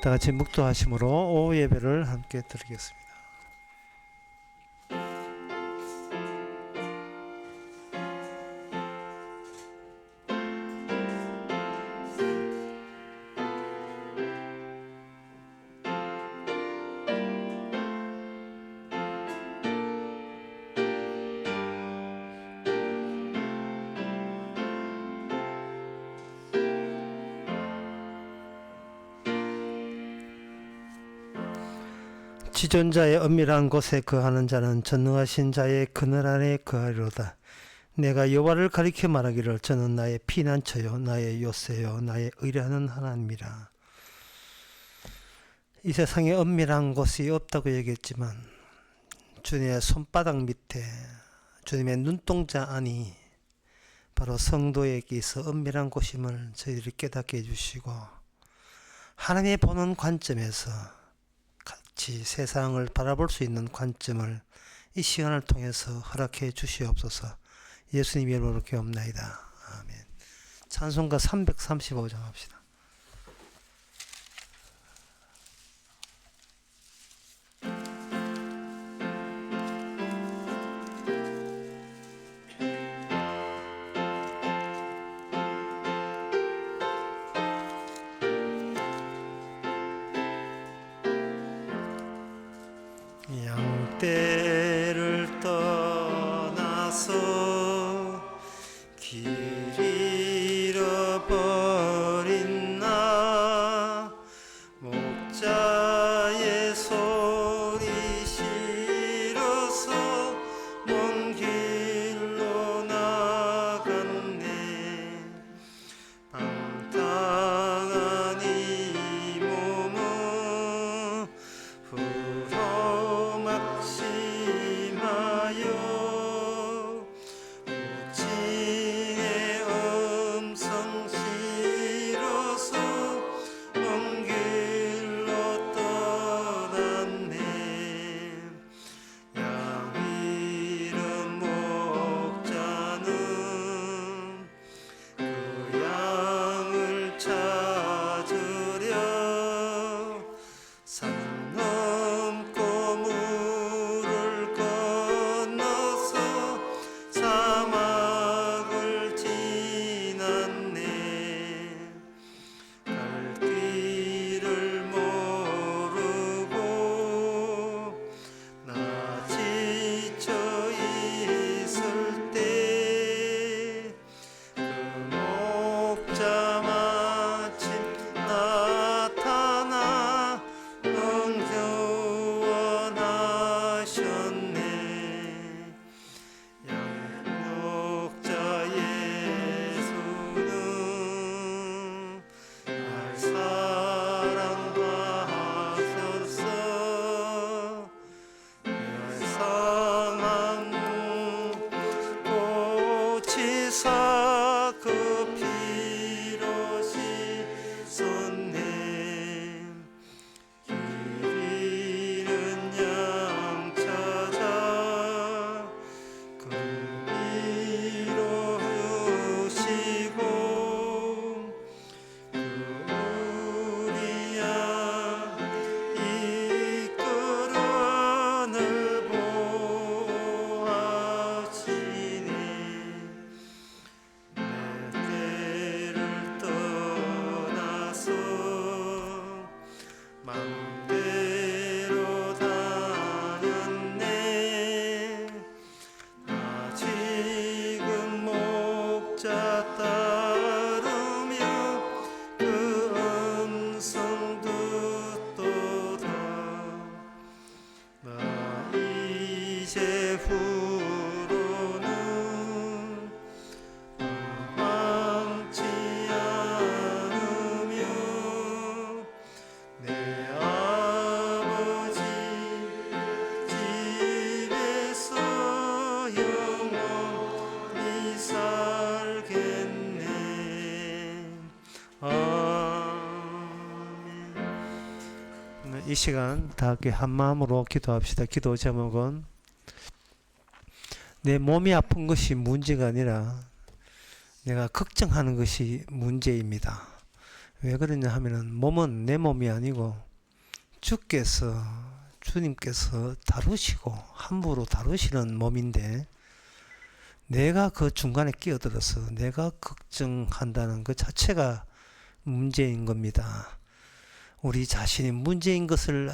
다 같이 묵도하심으로 오후 예배를 함께 드리겠습니다. 지존자의 은밀한 곳에 거하는 자는 전능하신 자의 그늘 안에 거하리로다. 내가 여호와를 가리켜 말하기를 저는 나의 피난처요 나의 요새요 나의 의뢰하는 하나님이라. 이 세상에 은밀한 곳이 없다고 얘기했지만 주님의 손바닥 밑에 주님의 눈동자 안이 바로 성도에게 있어 은밀한 곳임을 저희들이 깨닫게 해주시고, 하나님의 보는 관점에서 같이 세상을 바라볼 수 있는 관점을 이 시간을 통해서 허락해 주시옵소서. 예수님 이름으로 기도합나이다. 아멘. 찬송가 335장 합시다. 양떼를 떠나서 길 잃어버린 나, 목자의 소리 싫어서 먼 길로 나갔네. 방탕한 이 몸은 심하여 부친의 음성 싫어서 먼 길로 떠났네. 양 잃은 목자는 그 양을 찾으려 산 넘고 물을 건너서 사막을 지났네. 갈 길을 모르고 나 지쳐 있을 때 그 목자 마침 나타나 응救원하셨네. 양목자 예수는 날 사랑하셨어. 날 상한 고치사 그 피로 씻었네. 길 잃은 양 찾아 그 위로우시고 그 우리 양 이끌어 보호하시네. 내 때를 떠나서 맘대로 다녔네. 나 지금 목자 따르며 그 음성 듣도다. 나 이제 후로는 망치 않으며 내 아버지 집에서 영원히 살겠네. 아멘. 이 시간 다 함께 한 마음으로 기도합시다. 기도 제목은 내 몸이 아픈 것이 문제가 아니라 내가 걱정하는 것이 문제입니다. 왜 그러냐 하면은 몸은 내 몸이 아니고 주님께서 다루시고 함부로 다루시는 몸인데, 내가 그 중간에 끼어들어서 내가 걱정한다는 그 자체가 문제인 겁니다. 우리 자신이 문제인 것을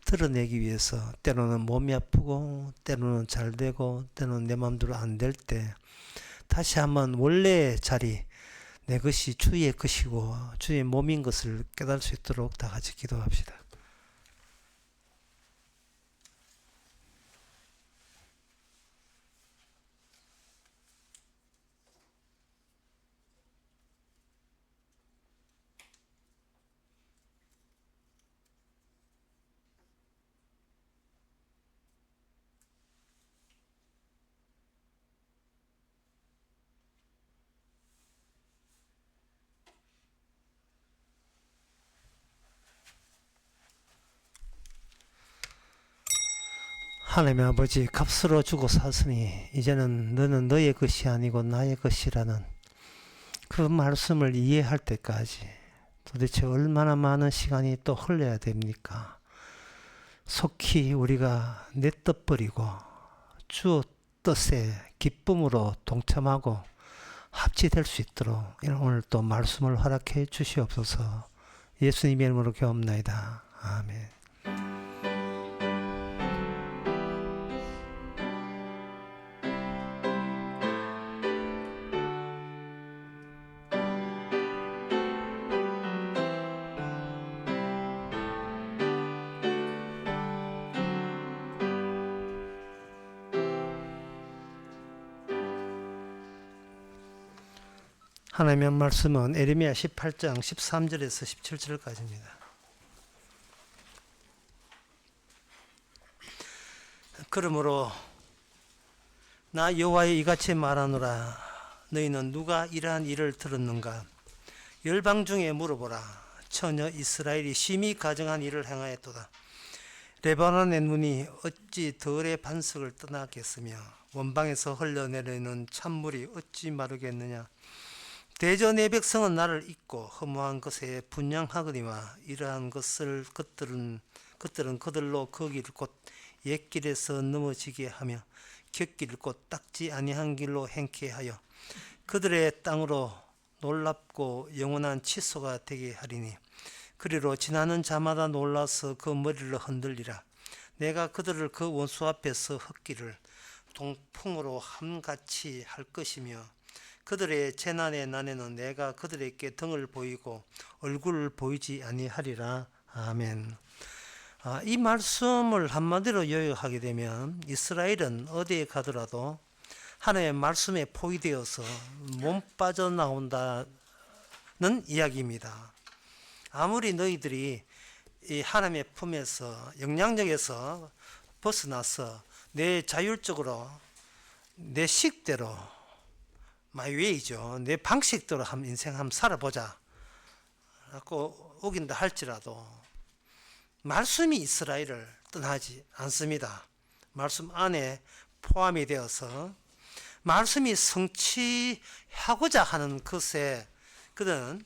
드러내기 위해서 때로는 몸이 아프고 때로는 잘 되고 때로는 내 마음대로 안 될 때 다시 한번 원래의 자리, 내 것이 주의 것이고 주의 몸인 것을 깨달을 수 있도록 다 같이 기도합시다. 하나님의 아버지, 값으로 주고 샀으니 이제는 너는 너의 것이 아니고 나의 것이라는 그 말씀을 이해할 때까지 도대체 얼마나 많은 시간이 또 흘러야 됩니까? 속히 우리가 내 뜻 버리고 주 뜻에 기쁨으로 동참하고 합치될 수 있도록 오늘 또 말씀을 허락해 주시옵소서. 예수님의 이름으로 기도합나이다. 아멘. 하나님의 말씀은 에레미야 18장 13절에서 17절까지입니다. 그러므로 나 여호와의 이같이 말하노라. 너희는 누가 이러한 일을 들었는가? 열방 중에 물어보라. 처녀 이스라엘이 심히 가증한 일을 행하였도다. 레바논의 눈이 어찌 덜의 반석을 떠나겠으며 원방에서 흘러내리는 찬물이 어찌 마르겠느냐? 대저 내 백성은 나를 잊고 허무한 것에 분향하거니와 이러한 것을 그들은 그들로 거기를 곧 옛길에서 넘어지게 하며 곁길을 곧 닦지 아니한 길로 행케 하여 그들의 땅으로 놀랍고 영원한 취소가 되게 하리니 그리로 지나는 자마다 놀라서 그 머리를 흔들리라. 내가 그들을 그 원수 앞에서 헛기를 동풍으로 함같이 할 것이며 그들의 재난의 난에는 내가 그들에게 등을 보이고 얼굴을 보이지 아니하리라. 아멘. 이 말씀을 한마디로 요약하게 되면 이스라엘은 어디에 가더라도 하나님의 말씀에 포위되어서 몸 빠져나온다는 이야기입니다. 아무리 너희들이 이 하나님의 품에서 영향력에서 벗어나서 내 자율적으로 내 식대로 마이웨이죠. 내 방식대로 인생 한번 살아보자 라고 오긴다 할지라도 말씀이 이스라엘을 떠나지 않습니다. 말씀 안에 포함이 되어서 말씀이 성취하고자 하는 것에 그들은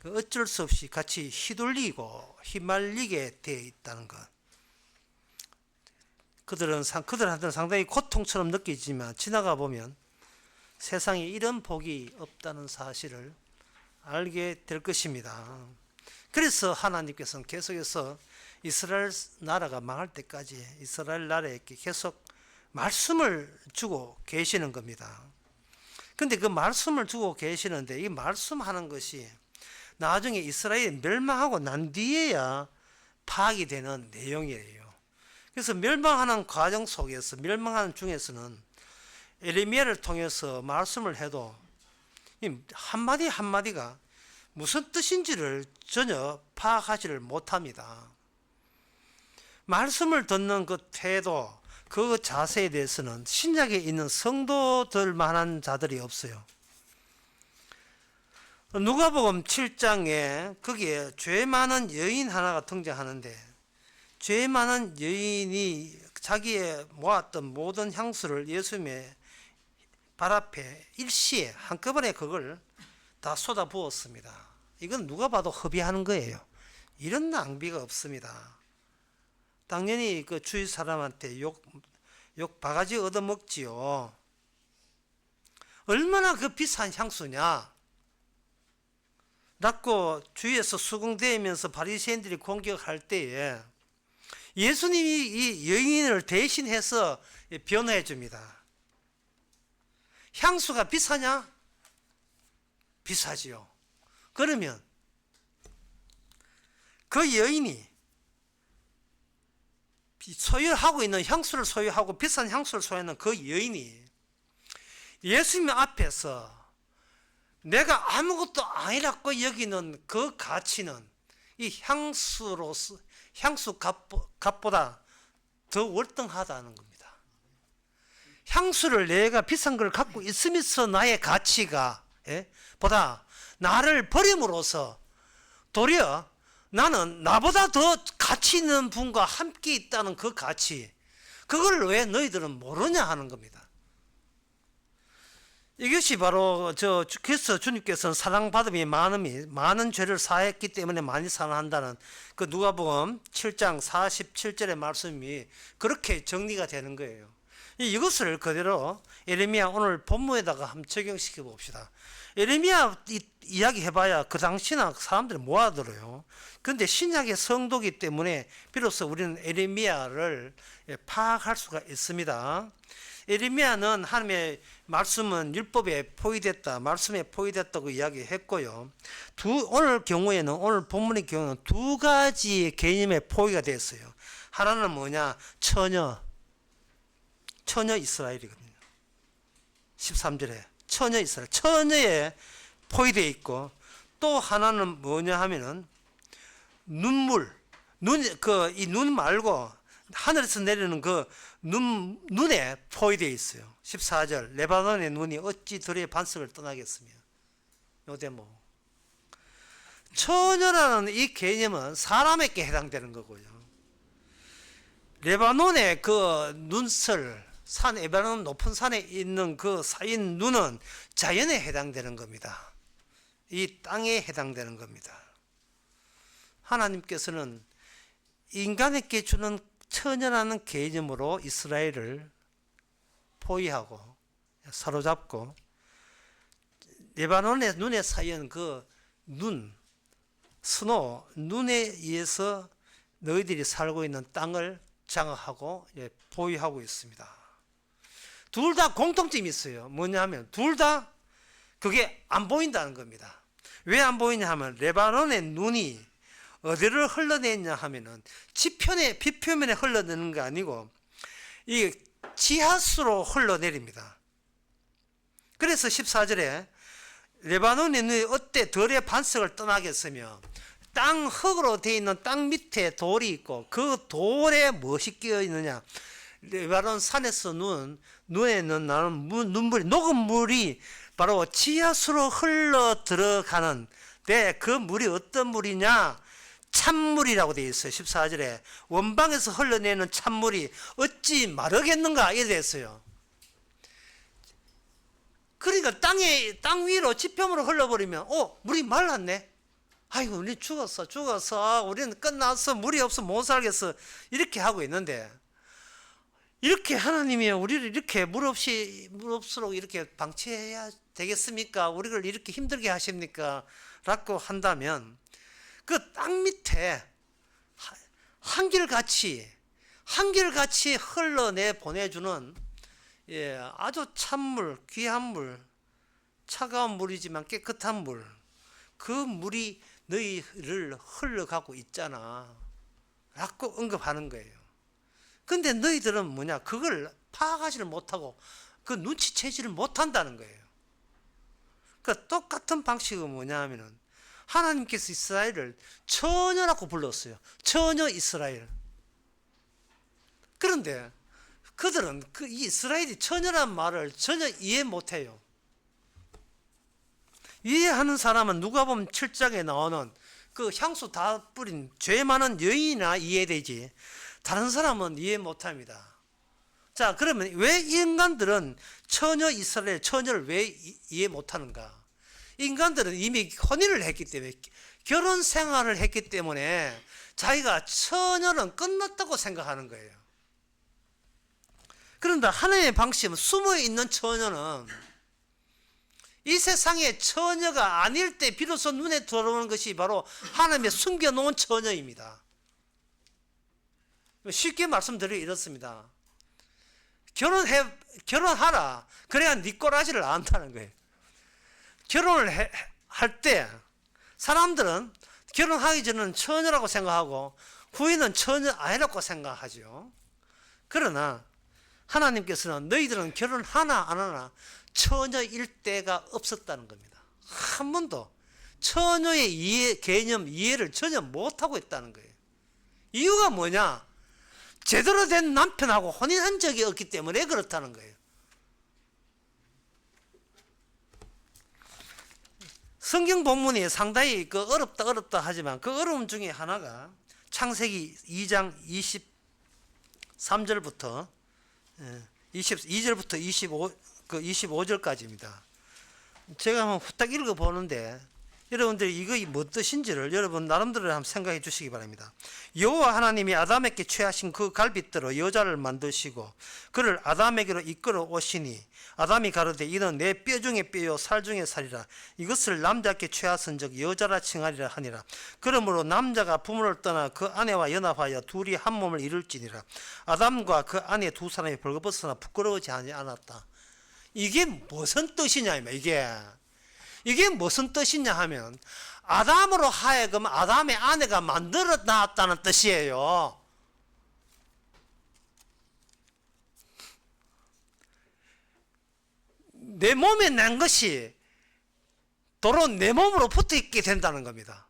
어쩔 수 없이 같이 휘둘리고 휘말리게 되어 있다는 것. 그들한테는 상당히 고통처럼 느끼지만 지나가 보면 세상에 이런 복이 없다는 사실을 알게 될 것입니다. 그래서 하나님께서는 계속해서 이스라엘 나라가 망할 때까지 이스라엘 나라에게 계속 말씀을 주고 계시는 겁니다. 근데 그 말씀을 주고 계시는데 이 말씀하는 것이 나중에 이스라엘이 멸망하고 난 뒤에야 파악이 되는 내용이에요. 그래서 멸망하는 과정 속에서 멸망하는 중에서는 에레미야를 통해서 말씀을 해도 한마디 한마디가 무슨 뜻인지를 전혀 파악하지를 못합니다. 말씀을 듣는 그 태도, 그 자세에 대해서는 신약에 있는 성도들만한 자들이 없어요. 누가복음 7장에 거기에 죄 많은 여인 하나가 등장하는데 죄 많은 여인이 자기의 모았던 모든 향수를 예수님의 발 앞에 일시에 한꺼번에 그걸 다 쏟아 부었습니다. 이건 누가 봐도 허비하는 거예요. 이런 낭비가 없습니다. 당연히 그 주위 사람한테 욕 바가지 얻어먹지요. 얼마나 그 비싼 향수냐 라고 주위에서 수긍대면서 바리새인들이 공격할 때에 예수님이 이 여인을 대신해서 변호해 줍니다. 향수가 비싸냐? 비싸지요. 그러면 그 여인이 소유하고 있는 향수를 소유하고 비싼 향수를 소유하는 그 여인이 예수님 앞에서 내가 아무것도 아니라고 여기는 그 가치는 이 향수 값보다 더 월등하다는 겁니다. 향수를 내가 비싼 걸 갖고 있으면서 나의 가치가 보다 나를 버림으로써 도리어 나는 나보다 더 가치 있는 분과 함께 있다는 그 가치, 그걸 왜 너희들은 모르냐 하는 겁니다. 이것이 바로 그래서 주님께서는 사랑받음이 많은 죄를 사했기 때문에 많이 사랑한다는 그 누가복음 7장 47절의 말씀이 그렇게 정리가 되는 거예요. 이것을 그대로 예레미야 오늘 본문에다가 한번 적용시켜 봅시다. 예레미야 이야기 해봐야 그 당시나 사람들이 뭐 하더래요. 그런데 신약의 성도기 때문에 비로소 우리는 예레미야를 파악할 수가 있습니다. 예레미야는 하나님의 말씀은 율법에 포위됐다, 말씀에 포위됐다고 이야기했고요. 오늘 본문의 경우에는 두 가지 개념의 포위가 됐어요. 하나는 뭐냐? 처녀 이스라엘이거든요. 13절에 처녀 이스라엘, 처녀에 포위되어 있고, 또 하나는 뭐냐 하면은 이 눈 말고 하늘에서 내리는 그 눈에 포위되어 있어요. 14절 레바논의 눈이 어찌 들의 반석을 떠나겠으며. 요 대목. 처녀라는 이 개념은 사람에게 해당되는 거고요. 레바논의 그 눈설, 레바논 높은 산에 있는 그 쌓인 눈은 자연에 해당되는 겁니다. 이 땅에 해당되는 겁니다. 하나님께서는 인간에게 주는 처녀라는 개념으로 이스라엘을 포위하고 사로잡고, 레바논의 눈에 쌓인 그 눈에 의해서 너희들이 살고 있는 땅을 장악하고 포위하고 있습니다. 둘 다 공통점이 있어요. 뭐냐 하면 둘 다 그게 안 보인다는 겁니다. 왜 안 보이냐 하면 레바논의 눈이 어디를 흘러내냐 하면은 비표면에 흘러내는 게 아니고 이 지하수로 흘러내립니다. 그래서 14절에 레바논의 눈이 어때 들의 반석을 떠나겠으며, 땅 흙으로 되어 있는 땅 밑에 돌이 있고 그 돌에 무엇이 끼어 있느냐? 레바논 산에서 눈에는 나는 눈물이, 녹은 물이 바로 지하수로 흘러 들어가는 그 물이 어떤 물이냐? 찬물이라고 되어 있어요. 14절에 원방에서 흘러내는 찬물이 어찌 마르겠는가 이래 됐어요. 그러니까 땅 위로 지표물로 흘러버리면 물이 말랐네. 아이고 우리 죽었어. 우리는 끝났어. 물이 없어 못 살겠어. 이렇게 하고 있는데, 이렇게 하나님이 우리를 이렇게 물 없도록 이렇게 방치해야 되겠습니까? 우리를 이렇게 힘들게 하십니까? 라고 한다면 그 땅 밑에 한결같이 흘러내 보내주는 아주 찬물, 귀한 물, 차가운 물이지만 깨끗한 물, 그 물이 너희를 흘러가고 있잖아 라고 언급하는 거예요. 근데 너희들은 뭐냐? 그걸 파악하지를 못하고 그 눈치채지를 못한다는 거예요. 그 똑같은 방식은 뭐냐 하면은 하나님께서 이스라엘을 처녀라고 불렀어요. 처녀 이스라엘. 그런데 그들은 그 이스라엘이 처녀란 말을 전혀 이해 못해요. 이해하는 사람은 누가복음 7장에 나오는 그 향수 다 뿌린 죄 많은 여인이나 이해되지, 다른 사람은 이해 못합니다. 자, 그러면 왜 인간들은 처녀 이스라엘, 처녀를 왜 이해 못하는가? 인간들은 이미 혼인을 했기 때문에, 결혼 생활을 했기 때문에 자기가 처녀는 끝났다고 생각하는 거예요. 그런데 하나님의 방식은 숨어있는 처녀는 이 세상의 처녀가 아닐 때 비로소 눈에 들어오는 것이 바로 하나님의 숨겨놓은 처녀입니다. 쉽게 말씀드리면 이렇습니다. 결혼하라. 그래야 네 꼬라지를 안다는 거예요. 결혼을 할 때 사람들은 결혼하기 전에는 처녀라고 생각하고 후에는 처녀 아니라고 생각하죠. 그러나 하나님께서는 너희들은 결혼하나 안 하나 처녀일 때가 없었다는 겁니다. 한 번도 처녀의 개념 이해를 전혀 못하고 있다는 거예요. 이유가 뭐냐? 제대로 된 남편하고 혼인한 적이 없기 때문에 그렇다는 거예요. 성경 본문이 상당히 어렵다 하지만 그 어려움 중에 하나가 창세기 2장 23절부터 22절부터 25절까지입니다. 제가 한번 후딱 읽어보는데 여러분들이 이거 뭐 뜻인지를 여러분 나름대로 한번 생각해 주시기 바랍니다. 여호와 하나님이 아담에게 취하신 그 갈빗대로 여자를 만드시고 그를 아담에게로 이끌어 오시니 아담이 가로되 이는 내 뼈 중에 뼈요 살 중에 살이라 이것을 남자께 취하선즉 여자라 칭하리라 하니라. 그러므로 남자가 부모를 떠나 그 아내와 연합하여 둘이 한 몸을 이룰지니라. 아담과 그 아내 두 사람이 벌거벗으나 부끄러워하지 않았다. 이게 무슨 뜻이냐 이게 무슨 뜻이냐 하면 아담으로 하여금 아담의 아내가 만들어 놨다는 뜻이에요. 내 몸에 난 것이 도로 내 몸으로 붙어 있게 된다는 겁니다.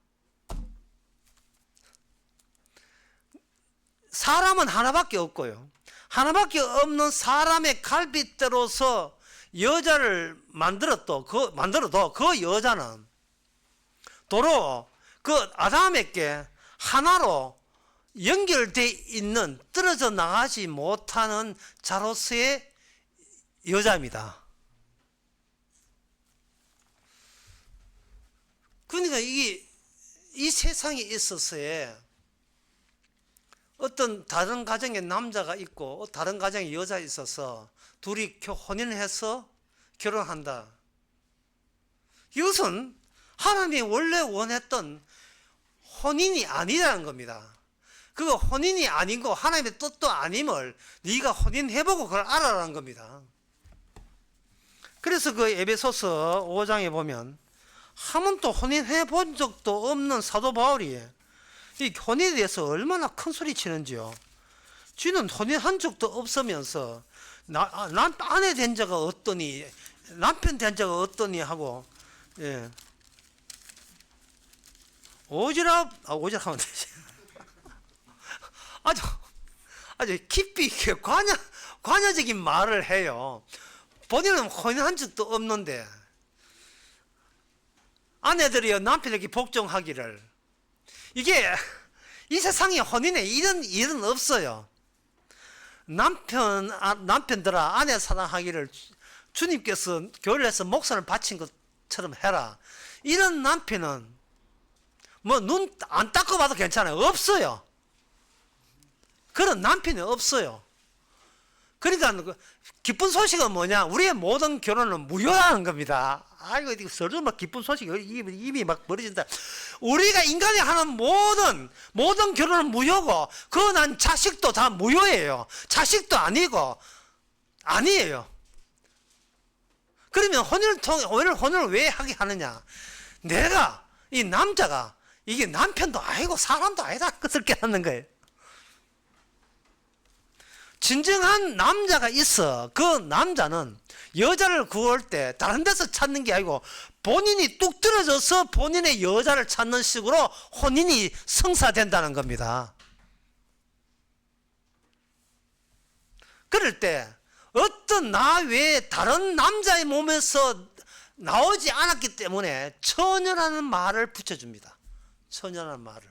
사람은 하나밖에 없고요. 하나밖에 없는 사람의 갈빗대로서 여자를 만들어도 그 여자는 도로 그 아담에게 하나로 연결되어 있는 떨어져 나가지 못하는 자로서의 여자입니다. 그러니까 이 세상에 있어서의 어떤 다른 가정에 남자가 있고 다른 가정에 여자가 있어서 둘이 혼인을 해서 결혼한다. 이것은 하나님이 원래 원했던 혼인이 아니라는 겁니다. 그거 혼인이 아니고 하나님의 뜻도 아님을 네가 혼인해보고 그걸 알아라는 겁니다. 그래서 그 에베소서 5장에 보면 한 번도 혼인해 본 적도 없는 사도 바울이 이 혼인에 대해서 얼마나 큰 소리 치는지요. 쥐는 혼인한 적도 없으면서 아내 된 자가 어떠니 남편 된 자가 어떠니 하고 오지랖 하면 되지. 아주 깊이 있게 관여적인 말을 해요. 본인은 혼인한 적도 없는데 아내들이 남편에게 복종하기를. 이게 이 세상에 혼인에 이런 일은 없어요. 남편들아 아내 사랑하기를 주님께서 교회에서 목숨을 바친 것처럼 해라. 이런 남편은 뭐 눈 안 닦고 봐도 괜찮아요. 없어요. 그런 남편이 없어요. 그러니까 기쁜 소식은 뭐냐? 우리의 모든 결혼은 무효라는 겁니다. 아이고 서로 막 기쁜 소식이 입이 막 벌어진다. 우리가 인간이 하는 모든 결혼은 무효고 그거 난 자식도 다 무효예요. 자식도 아니에요. 그러면 혼인을 왜 하게 하느냐? 내가 이 남자가 이게 남편도 아니고 사람도 아니다 것을 깨닫는 거예요. 진정한 남자가 있어. 그 남자는 여자를 구할 때 다른 데서 찾는 게 아니고 본인이 뚝 떨어져서 본인의 여자를 찾는 식으로 혼인이 성사된다는 겁니다. 그럴 때 어떤 나 외에 다른 남자의 몸에서 나오지 않았기 때문에 처녀라는 말을 붙여줍니다. 처녀라는 말을.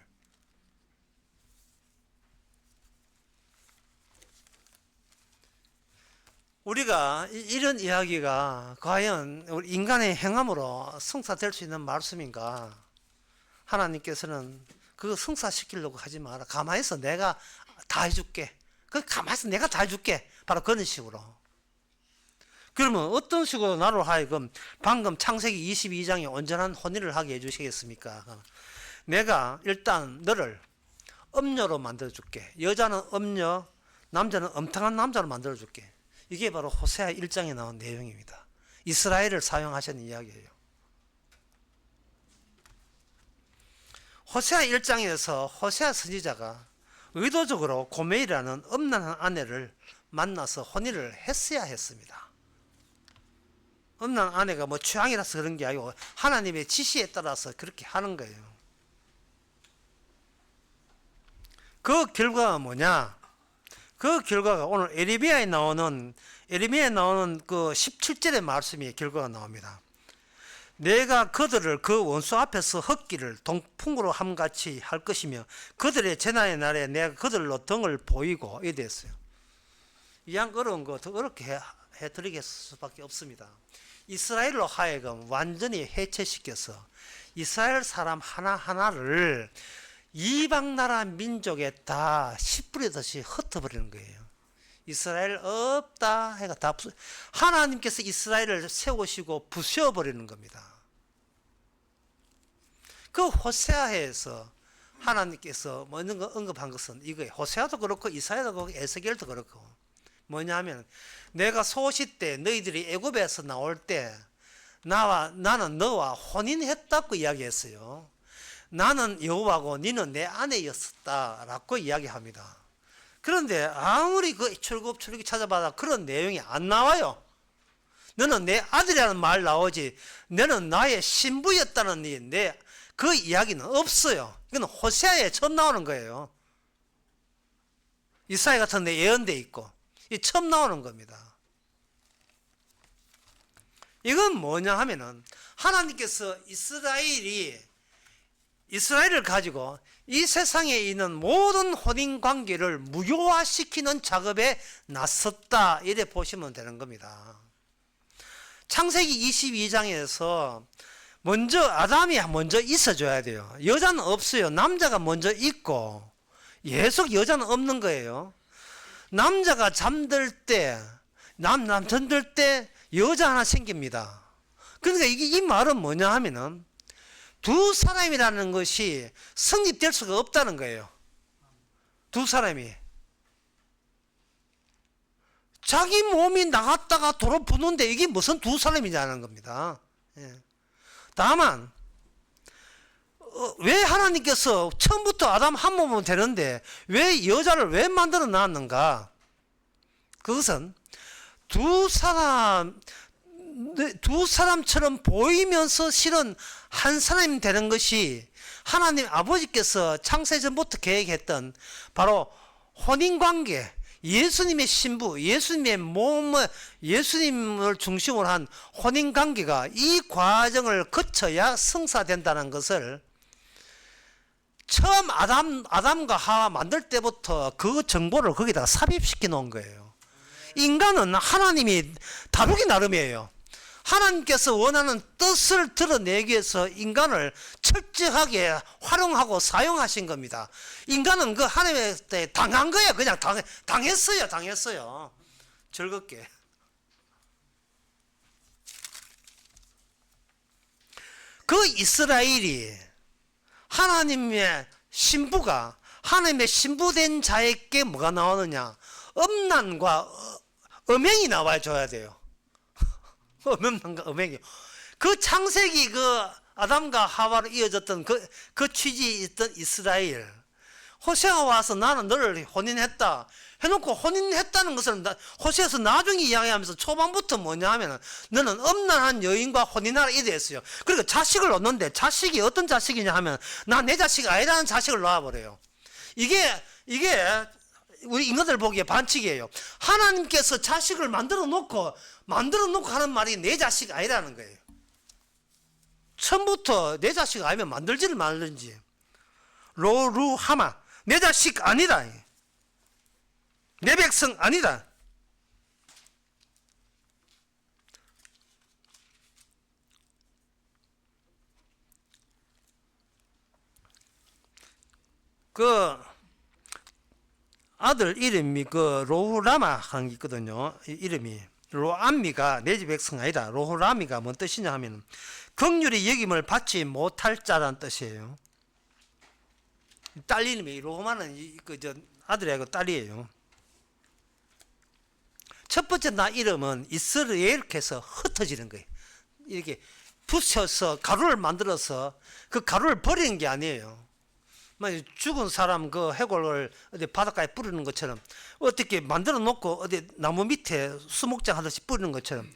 우리가 이런 이야기가 과연 우리 인간의 행함으로 성사될 수 있는 말씀인가? 하나님께서는 그거 성사시키려고 하지 마라. 가만히 있어. 내가 다 해줄게. 가만히 있어. 내가 다 해줄게. 바로 그런 식으로. 그러면 어떤 식으로 나로 하여금 방금 창세기 22장에 온전한 혼인을 하게 해주시겠습니까? 내가 일단 너를 음녀로 만들어줄게. 여자는 음녀, 남자는 엄청난 남자로 만들어줄게. 이게 바로 호세아 1장에 나온 내용입니다. 이스라엘을 사용하시는 이야기예요. 호세아 1장에서 호세아 선지자가 의도적으로 고멜이라는 음란한 아내를 만나서 혼인을 했어야 했습니다. 음란한 아내가 뭐 취향이라서 그런 게 아니고 하나님의 지시에 따라서 그렇게 하는 거예요. 그 결과가 뭐냐? 그 결과가 오늘 에레미야에 나오는 그 17절의 말씀이 결과가 나옵니다. 내가 그들을 그 원수 앞에서 헛기를 동풍으로 함같이 할 것이며 그들의 재난의 날에 내가 그들로 등을 보이고 이래 됐어요. 이양 어려운 거 더 어렵게 해드리겠 수밖에 없습니다. 이스라엘로 하여금 완전히 해체시켜서 이스라엘 사람 하나하나를 이방 나라 민족에 다 씨 뿌리듯이 흩어버리는 거예요. 이스라엘 없다 해가 다 하나님께서 이스라엘을 세우시고 부셔버리는 겁니다. 그 호세아에서 하나님께서 언급한 것은 이거예요. 호세아도 그렇고 이사야도 그렇고 에스겔도 그렇고 뭐냐면 내가 소시 때 너희들이 애굽에서 나올 때 나는 너와 혼인했다고 이야기했어요. 나는 여호와고 너는 내 아내였었다라고 이야기합니다. 그런데 아무리 그 출굽출굽 찾아봐도 그런 내용이 안 나와요. 너는 내 아들이라는 말 나오지 너는 나의 신부였다는 그 이야기는 없어요. 이건 호세아에 처음 나오는 거예요. 이사야 같은 데 예언돼 있고 이 처음 나오는 겁니다. 이건 뭐냐 하면은 하나님께서 이스라엘을 가지고 이 세상에 있는 모든 혼인 관계를 무효화시키는 작업에 나섰다 이래 보시면 되는 겁니다. 창세기 22장에서 먼저 아담이 먼저 있어줘야 돼요. 여자는 없어요. 남자가 먼저 있고 계속 여자는 없는 거예요. 남자가 잠들 때 잠들 때 여자 하나 생깁니다. 그러니까 이 말은 뭐냐 하면은 두 사람이라는 것이 성립될 수가 없다는 거예요. 두 사람이 자기 몸이 나갔다가 도로 부는데 이게 무슨 두 사람이냐는 겁니다. 다만 왜 하나님께서 처음부터 아담 한 몸은 되는데 왜 여자를 왜 만들어 놨는가? 그것은 두 사람처럼 보이면서 실은 한 사람이 되는 것이 하나님 아버지께서 창세전부터 계획했던 바로 혼인관계, 예수님의 신부, 예수님의 몸을, 예수님을 중심으로 한 혼인관계가 이 과정을 거쳐야 성사된다는 것을 처음 아담과 하와 만들 때부터 그 정보를 거기다가 삽입시켜 놓은 거예요. 인간은 하나님이 다루기 나름이에요. 하나님께서 원하는 뜻을 드러내기 위해서 인간을 철저하게 활용하고 사용하신 겁니다. 인간은 그 하나님한테 당한 거야. 그냥 당했어요. 즐겁게. 그 이스라엘이 하나님의 신부가 하나님의 신부된 자에게 뭐가 나오느냐? 음란과 음행이 나와줘야 돼요. 음란과 음행이. 그 창세기 그 아담과 하와로 이어졌던 그 취지 있던 이스라엘. 호세아가 와서 나는 너를 혼인했다 해놓고 혼인했다는 것을 호세아에서 나중에 이야기하면서 초반부터 뭐냐 하면 너는 음란한 여인과 혼인하라 이래 했어요. 그러니까 자식을 얻는데 자식이 어떤 자식이냐 하면 나 내 자식 아니라는 자식을 낳아버려요. 이게 우리 인간들 보기에 반칙이에요. 하나님께서 자식을 만들어 놓고 하는 말이 내 자식 아니라는 거예요. 처음부터 내 자식 아니면 만들지를 말든지. 로루하마 내 자식 아니다. 내 백성 아니다. 그 아들 이름이 그 로후라마 한 게 있거든요. 이름이 로암미가 내 집 백성 아니다. 로후라미가 뭔 뜻이냐 하면 긍휼히 여김을 받지 못할 자란 뜻이에요. 딸 이름이 로마는 그 아들이고 딸이에요. 첫 번째 나 이름은 이스라엘께서 흩어지는 거예요. 이렇게 부셔서 가루를 만들어서 그 가루를 버리는 게 아니에요. 죽은 사람 그 해골을 어디 바닷가에 뿌리는 것처럼 어떻게 만들어 놓고 어디 나무 밑에 수목장 하듯이 뿌리는 것처럼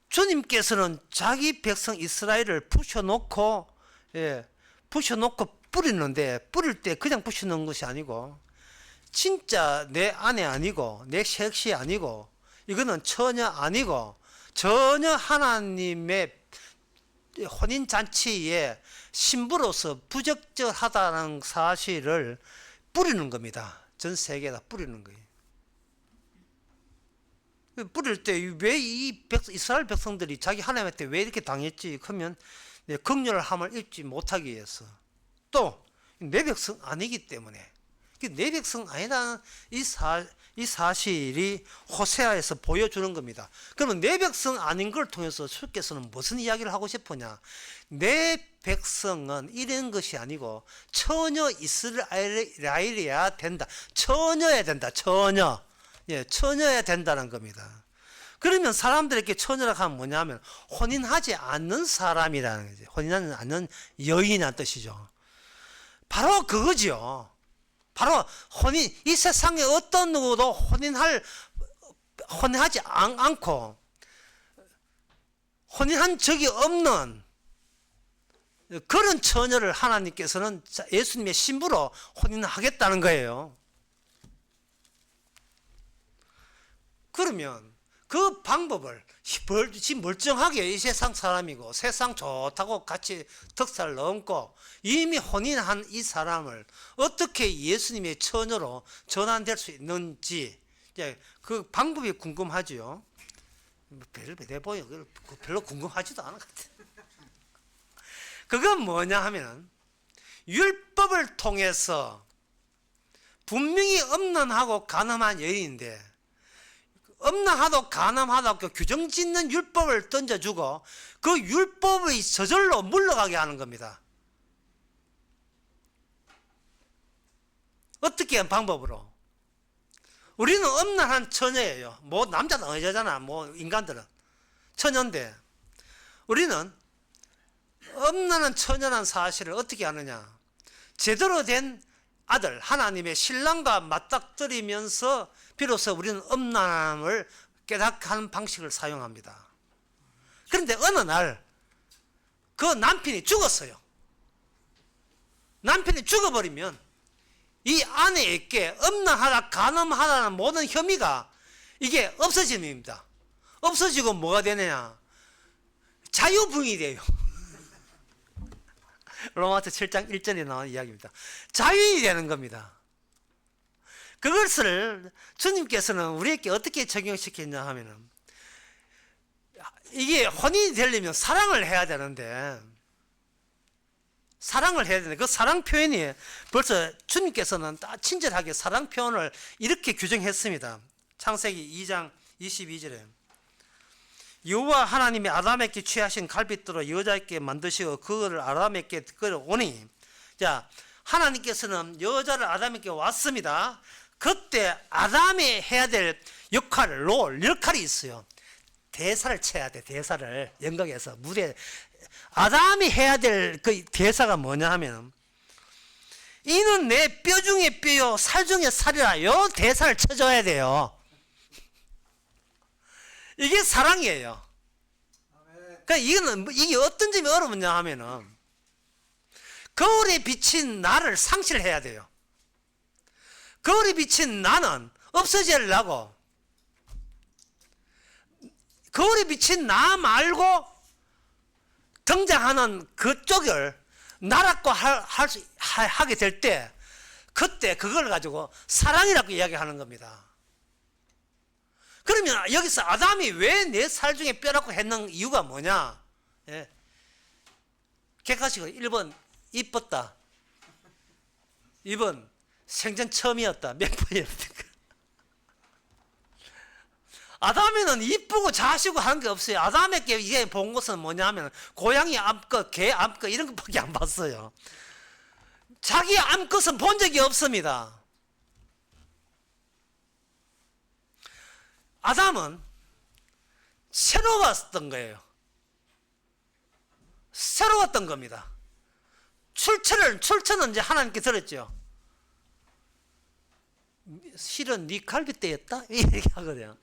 주님께서는 자기 백성 이스라엘을 부셔놓고 부셔놓고 뿌리는데 뿌릴 때 그냥 부셔놓은 것이 아니고 진짜 내 아내 아니고 내 색시 아니고 이거는 처녀 아니고 전혀 하나님의 혼인잔치에 신부로서 부적절하다는 사실을 뿌리는 겁니다. 전 세계에다 뿌리는 거예요. 뿌릴 때 왜 이 이스라엘 백성들이 자기 하나님한테 왜 이렇게 당했지? 그러면 긍휼함을 입지 못하기 위해서 또 내 백성 아니기 때문에 내 백성 아니라는 이 사실이 호세아에서 보여주는 겁니다. 그러면 내 백성 아닌 걸 통해서 주께서는 무슨 이야기를 하고 싶으냐? 내 백성은 이런 것이 아니고 처녀 이스라엘이어야 된다. 처녀여야 된다. 처녀. 처녀여야 된다는 겁니다. 그러면 사람들에게 처녀라고 하면 뭐냐면 혼인하지 않는 사람이라는 거죠. 혼인하지 않는 여인이라는 뜻이죠. 바로 그거죠. 바로 혼인, 이 세상에 어떤 누구도 혼인하지 않고 혼인한 적이 없는 그런 처녀를 하나님께서는 예수님의 신부로 혼인하겠다는 거예요. 그러면 그 방법을 지금 멀쩡하게 이 세상 사람이고 세상 좋다고 같이 덕살 넘고 이미 혼인한 이 사람을 어떻게 예수님의 처녀로 전환될 수 있는지 그 방법이 궁금하지요. 별로 궁금하지도 않은 것 같아요. 그건 뭐냐 하면 율법을 통해서 분명히 음란하고 간음한 여인인데 음란하고 간음하다고 규정 짓는 율법을 던져주고 그 율법의 저절로 물러가게 하는 겁니다. 어떻게 한 방법으로? 우리는 음란한 처녀예요. 뭐 남자는 여자잖아. 뭐 인간들은 처녀인데 우리는 음란한 처녀란 사실을 어떻게 하느냐? 제대로 된 아들 하나님의 신랑과 맞닥뜨리면서 비로소 우리는 음란함을 깨닫게 하는 방식을 사용합니다. 그런데 어느 날 그 남편이 죽었어요. 남편이 죽어버리면 이 아내에게 음란하다 간음하다는 모든 혐의가 이게 없어집니다. 없어지고 뭐가 되느냐? 자유분이 돼요. 로마서 7장 1절에 나온 이야기입니다. 자유인이 되는 겁니다. 그것을 주님께서는 우리에게 어떻게 적용시켰냐 하면은 이게 혼인이 되려면 사랑을 해야 되는데 그 사랑 표현이 벌써 주님께서는 친절하게 사랑 표현을 이렇게 규정했습니다. 창세기 2장 22절에 여호와 하나님이 아담에게 취하신 갈빗대로 여자에게 만드시고 그거를 아담에게 끌어오니 자 하나님께서는 여자를 아담에게 왔습니다. 그때 아담이 해야 될 역할이 있어요. 대사를 쳐야 돼. 대사를 연극에서 무대 아담이 해야 될 그 대사가 뭐냐 하면 이는 내 뼈 중에 뼈요 살 중에 살이라 요 대사를 쳐줘야 돼요. 이게 사랑이에요. 그러니까 이게 어떤 점이 어려우냐 하면은 거울에 비친 나를 상실해야 돼요. 거울에 비친 나는 없어지려고 거울에 비친 나 말고 등장하는 그쪽을 나라고 하게 될 때 그때 그걸 가지고 사랑이라고 이야기하는 겁니다. 그러면 여기서 아담이 왜 내 살 중에 뼈라고 했는 이유가 뭐냐? 예. 객관식으로 1번 이뻤다. 2번 생전 처음이었다. 몇 번이었을까? 아담에는 이쁘고 자시고 하는 게 없어요. 아담에게 이게 본 것은 뭐냐면 고양이 암컷, 개 암컷 이런 것밖에 안 봤어요. 자기 암컷은 본 적이 없습니다. 아담은 새로웠던 거예요. 새로웠던 겁니다. 출처는 이제 하나님께 들었죠. 실은 네 갈빗대였다? 이렇게 하거든요.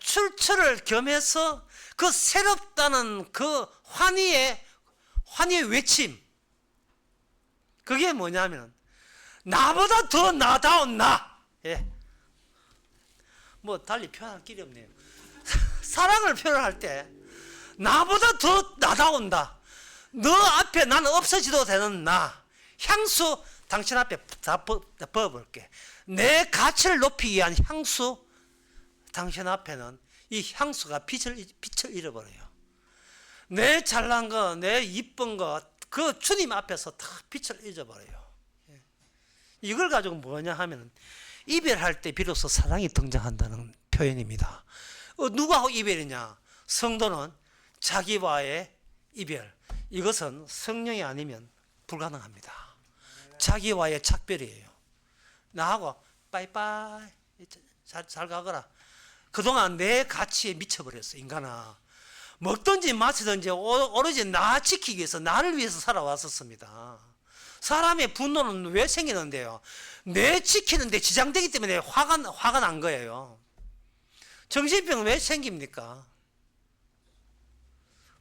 출처를 겸해서 그 새롭다는 그 환희의 외침. 그게 뭐냐면, 나보다 더 나다운 나. 예. 뭐, 달리 표현할 길이 없네요. 사랑을 표현할 때, 나보다 더 나다운다. 너 앞에 나는 없어지도 되는 나. 향수, 당신 앞에 다 부어볼게. 내 가치를 높이기 위한 향수, 당신 앞에는 이 향수가 빛을 잃어버려요. 내 잘난 거, 내 이쁜 거, 그 주님 앞에서 다 빛을 잊어버려요. 이걸 가지고 뭐냐 하면 이별할 때 비로소 사랑이 등장한다는 표현입니다. 누구하고 이별이냐? 성도는 자기와의 이별. 이것은 성령이 아니면 불가능합니다. 자기와의 작별이에요. 나하고 빠이빠이 잘 가거라. 그동안 내 가치에 미쳐버렸어. 인간아, 먹든지 마시든지 오로지 나 지키기 위해서, 나를 위해서 살아왔었습니다. 사람의 분노는 왜 생기는데요? 내 지키는데 지장되기 때문에 화가 난 거예요. 정신병은 왜 생깁니까?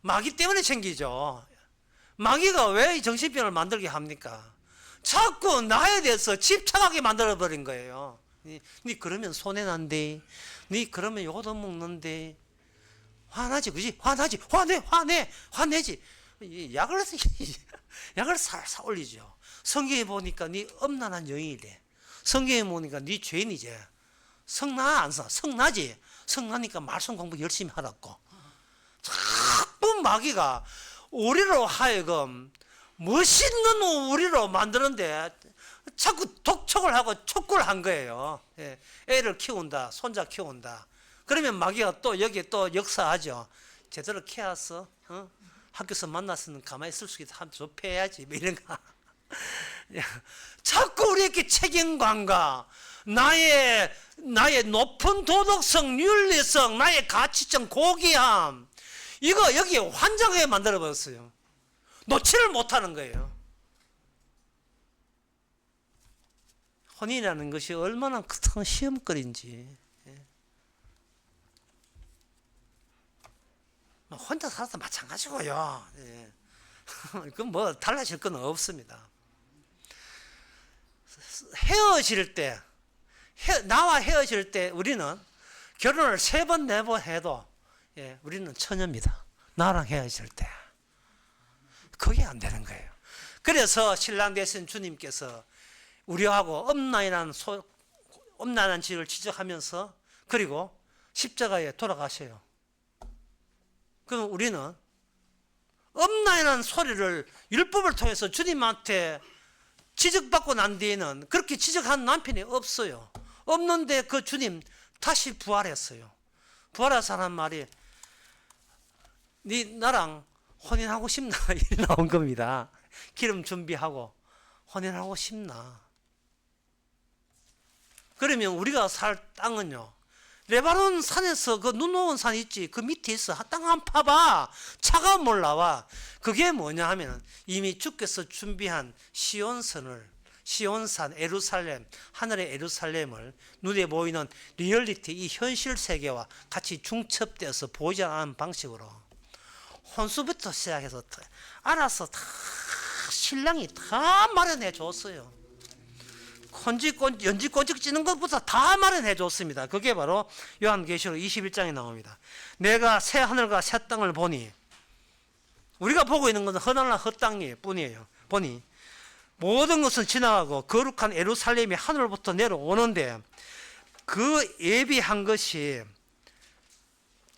마귀 때문에 생기죠. 마귀가 왜 정신병을 만들게 합니까? 자꾸 나에 대해서 집착하게 만들어버린 거예요. 니 그러면 손해난대. 니 그러면 요도 먹는데. 화나지, 그지? 화내지. 약을 살살 올리죠. 성경에 보니까 니 엄난한 여인이래. 성경에 보니까 니 죄인이지. 성나 안 사? 성나지? 성나니까 말씀 공부 열심히 하라고. 자꾸 마귀가 우리로 하여금 멋있는 우리로 만드는데 자꾸 독촉을 하고 촉구를 한 거예요. 애를 키운다, 손자 키운다. 그러면 마귀가 또 여기에 또 역사하죠. 제대로 키웠어? 학교에서 만났으면 가만히 있을 수 있다. 한 좁혀야지. 뭐 이런 거. 자꾸 우리에게 책임감과 나의 높은 도덕성, 윤리성, 나의 가치적 고귀함, 이거 여기에 환장하게 만들어버렸어요. 놓지를 못하는 거예요. 혼인이라는 것이 얼마나 큰 시험거리인지. 혼자 살아도 마찬가지고요. 그건 뭐 달라질 건 없습니다. 헤어질 때, 나와 헤어질 때 우리는 결혼을 3번, 4번 해도 우리는 처녀입니다. 나랑 헤어질 때. 그게 안 되는 거예요. 그래서 신랑 되신 주님께서 우리하고 엄란한 죄를 지적하면서 그리고 십자가에 돌아가셔요. 그럼 우리는 엄란한 소리를 율법을 통해서 주님한테 지적받고 난 뒤에는 그렇게 지적한 남편이 없어요. 없는데 그 주님 다시 부활했어요. 부활해서 하는 말이 네 나랑 혼인하고 싶나? 이렇게 나온 겁니다. 기름 준비하고 혼인하고 싶나? 그러면 우리가 살 땅은요, 레바논 산에서 그 눈 오는 산 있지, 그 밑에 있어. 땅 한 파봐. 차가운 물 나와. 그게 뭐냐 하면 이미 주께서 준비한 시온산 에루살렘, 하늘의 에루살렘을 눈에 보이는 리얼리티, 이 현실 세계와 같이 중첩되어서 보이지 않는 방식으로 혼수부터 시작해서 알아서 다 신랑이 다 마련해 줬어요. 연지 꼰직 찌는 것부터 다 마련해 줬습니다. 그게 바로 요한계시록 21장에 나옵니다. 내가 새 하늘과 새 땅을 보니, 우리가 보고 있는 것은 헛하늘과 헛땅이 뿐이에요. 보니 모든 것은 지나가고 거룩한 예루살렘이 하늘로부터 내려오는데, 그 예비한 것이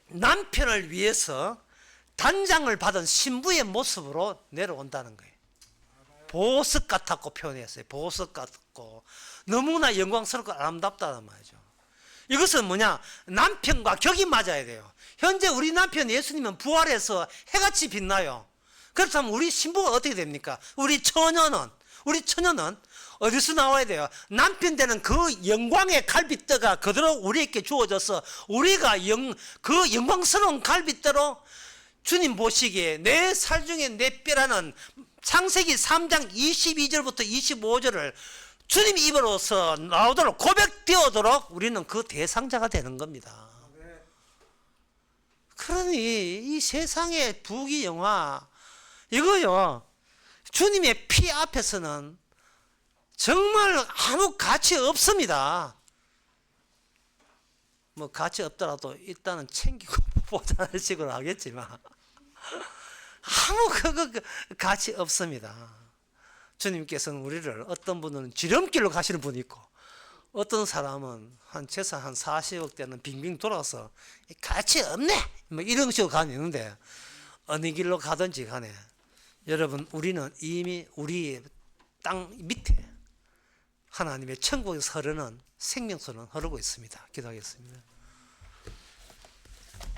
남편을 위해서 단장을 받은 신부의 모습으로 내려온다는 거예요. 보석 같았고 표현했어요. 보석 같고 너무나 영광스럽고 아름답다는 말이죠. 이것은 뭐냐? 남편과 격이 맞아야 돼요. 현재 우리 남편 예수님은 부활해서 해같이 빛나요. 그렇다면 우리 신부가 어떻게 됩니까? 우리 처녀는 어디서 나와야 돼요? 남편 되는 그 영광의 갈빗대가 그대로 우리에게 주어져서 우리가 그 영광스러운 갈빗대로 주님 보시기에 내 살 중에 내 뼈라는 창세기 3장 22절부터 25절을 주님 입으로서 나오도록 고백되어도록 우리는 그 대상자가 되는 겁니다. 그러니 이 세상의 부귀영화 이거요, 주님의 피 앞에서는 정말 아무 가치 없습니다. 뭐 가치 없더라도 일단은 챙기고 보자는 식으로 하겠지만 아무 가치 없습니다. 주님께서는 우리를 어떤 분은 지름길로 가시는 분이 있고 어떤 사람은 한 재산 한 40억 대는 빙빙 돌아서 가치 없네 뭐 이런 식으로 가는데 어느 길로 가든지 간에 여러분 우리는 이미 우리 땅 밑에 하나님의 천국에서 흐르는 생명수는 흐르고 있습니다. 기도하겠습니다.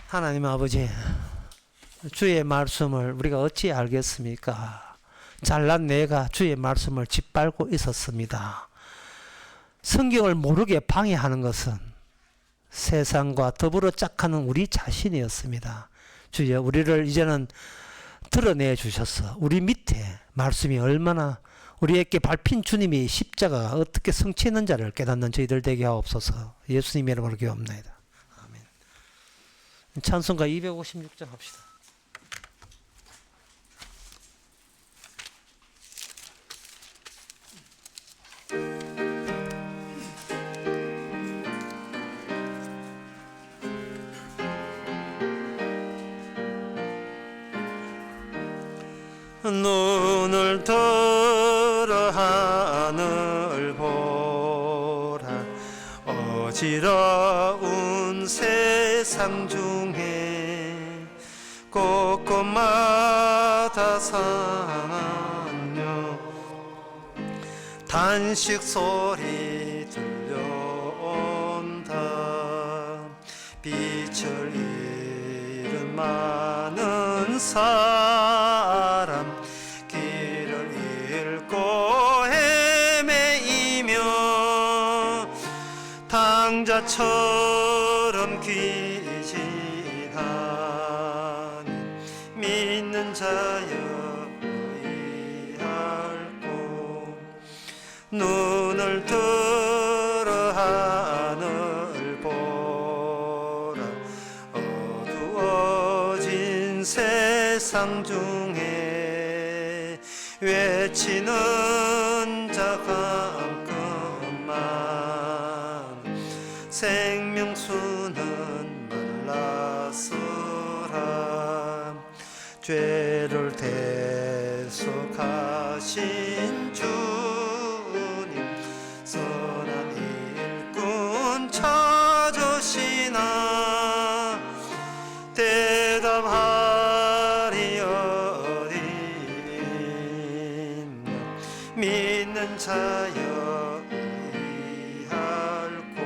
하나님 아버지, 주의 말씀을 우리가 어찌 알겠습니까? 잘난 내가 주의 말씀을 짓밟고 있었습니다. 성경을 모르게 방해하는 것은 세상과 더불어 짝하는 우리 자신이었습니다. 주여, 우리를 이제는 드러내 주셔서 우리 밑에 말씀이 얼마나 우리에게 밟힌 주님이 십자가가 어떻게 성취했는지를 깨닫는 저희들 되게 하옵소서. 예수님 이름으로 기도합니다. 아멘. 찬송가 256장 합시다. 눈을 들어 하늘 보라. 어지러운 세상 중에 곳곳마다 상하며 단식 소리 들려온다. 빛을 잃은 많은 사람 길을 잃고 헤매이며 당자처럼 귀신하니 믿는 자여 의할고 눈을 들어 하늘 보라. 어두워진 세상 중에 외치는 자 가끔만 생명수는 말랐으라. 죄를 대속하신 주님 선한 일꾼 찾으시나 대답하리 어디 있나. 믿는 자여 의할고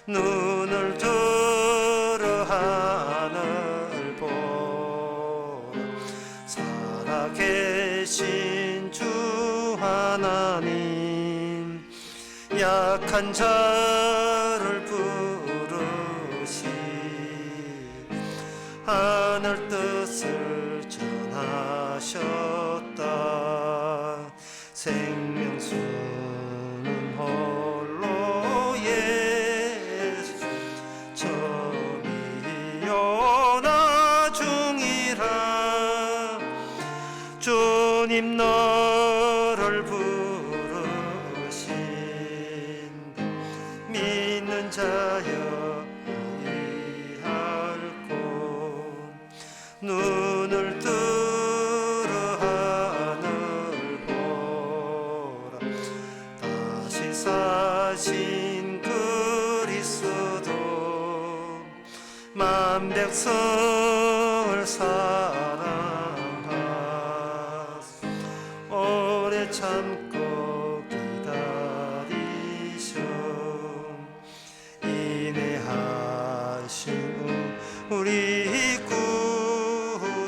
눈을 들어 하늘 보라. 살아계신 주 하나님 약한 자를 부르시 하늘 뜻을 전하셨다. 생명수는 홀로 예수 처음이요 나중이라. 주님 너를 부르신다. 믿는 자여 의할고 눈을 들어 하늘 보라. 다시 사신 그리스도 만 백성을 사랑하사 우리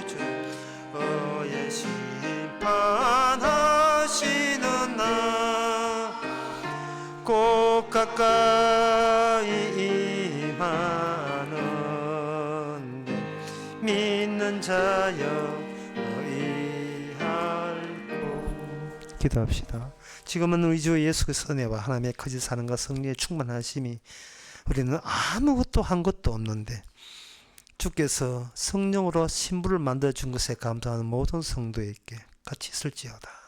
구주의 심판하시는 날 꼭 가까이 임하는 믿는 자여 의할고. 기도합시다. 지금은 우리 주 예수 그리스도의 은혜와 하나님의 거짓 사랑과 성령의 충만하심이 우리는 아무것도 한 것도 없는데 주께서 성령으로 신부를 만들어 준 것에 감사하는 모든 성도에게 같이 있을지어다.